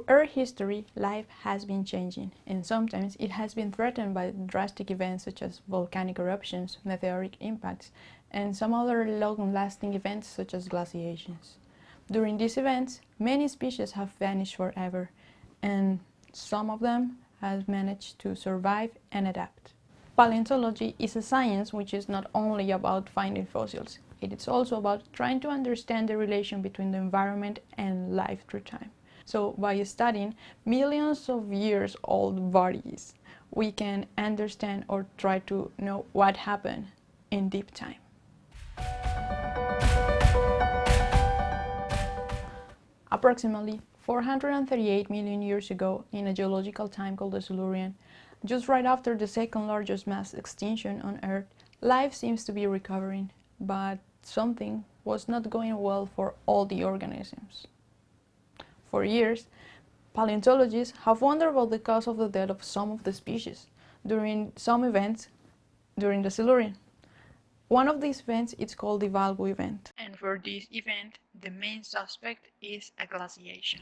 Through Earth history, life has been changing, and sometimes it has been threatened by drastic events such as volcanic eruptions, meteoric impacts, and some other long-lasting events such as glaciations. During these events, many species have vanished forever, and some of them have managed to survive and adapt. Paleontology is a science which is not only about finding fossils, it is also about trying to understand the relation between the environment and life through time. So by studying millions of years old bodies, we can understand or try to know what happened in deep time. Approximately 438 million years ago, in a geological time called the Silurian, just right after the second largest mass extinction on Earth, life seems to be recovering, but something was not going well for all the organisms. For years, paleontologists have wondered about the cause of the death of some of the species during some events during the Silurian. One of these events is called the Valgo event, and for this event, the main suspect is a glaciation.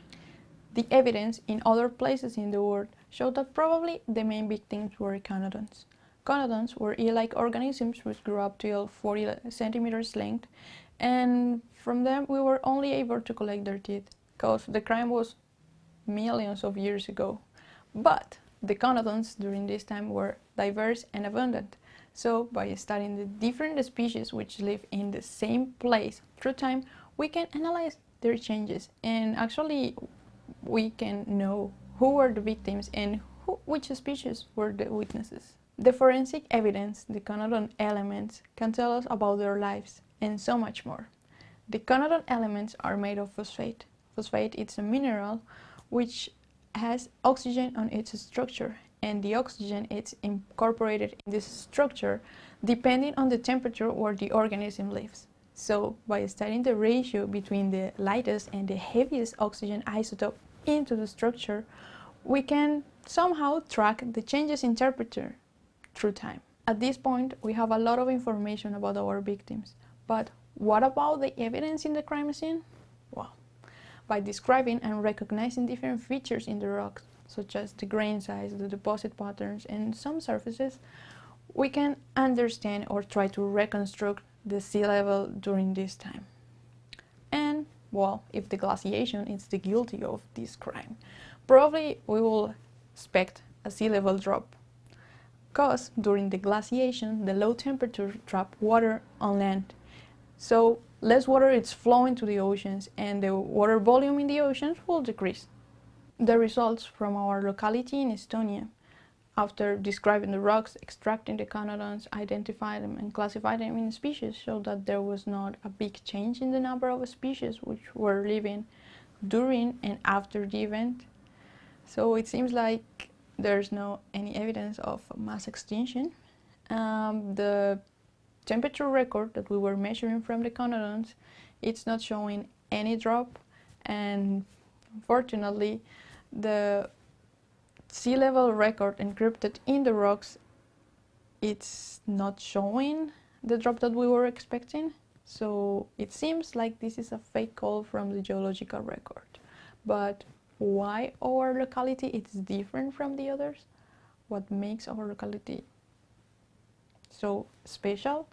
The evidence in other places in the world showed that probably the main victims were conodonts. Conodonts were eel-like organisms which grew up till 40 centimeters length, and from them we were only able to collect their teeth, because the crime was millions of years ago. But the conodonts during this time were diverse and abundant. So by studying the different species which live in the same place through time, we can analyze their changes, and actually we can know who were the victims and which species were the witnesses. The forensic evidence, the conodont elements, can tell us about their lives and so much more. The conodont elements are made of phosphate. Phosphate is a mineral which has oxygen on its structure, and the oxygen is incorporated in this structure depending on the temperature where the organism lives. So by studying the ratio between the lightest and the heaviest oxygen isotope into the structure, we can somehow track the changes in temperature through time. At this point, we have a lot of information about our victims, but what about the evidence in the crime scene? Well, by describing and recognizing different features in the rocks, such as the grain size, the deposit patterns, and some surfaces, we can understand or try to reconstruct the sea level during this time. And, well, if the glaciation is the guilty of this crime, probably we will expect a sea level drop, because during the glaciation, the low temperature trap water on land. So less water is flowing to the oceans, and the water volume in the oceans will decrease. The results from our locality in Estonia, after describing the rocks, extracting the conodonts, identifying them and classifying them in species, showed that there was not a big change in the number of species which were living during and after the event. So it seems like there's no any evidence of mass extinction. The temperature record that we were measuring from the conodonts, it's not showing any drop, and unfortunately the sea level record encrypted in the rocks, it's not showing the drop that we were expecting. So it seems like this is a fake call from the geological record. But why our locality is different from the others? What makes our locality so special?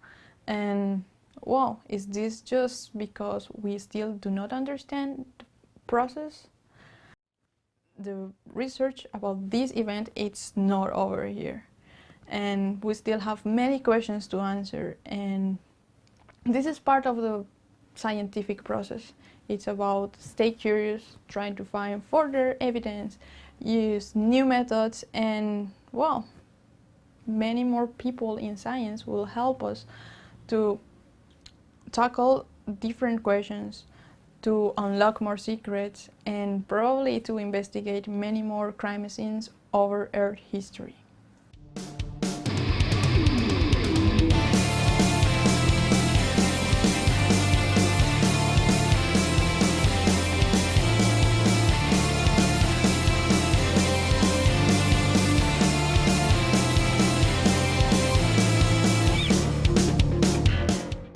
And well, is this just because we still do not understand the process? The research about this event, it's not over here, and we still have many questions to answer, and this is part of the scientific process. It's about stay curious, trying to find further evidence, use new methods, and well, many more people in science will help us to tackle different questions, to unlock more secrets, and probably to investigate many more crime scenes over Earth history.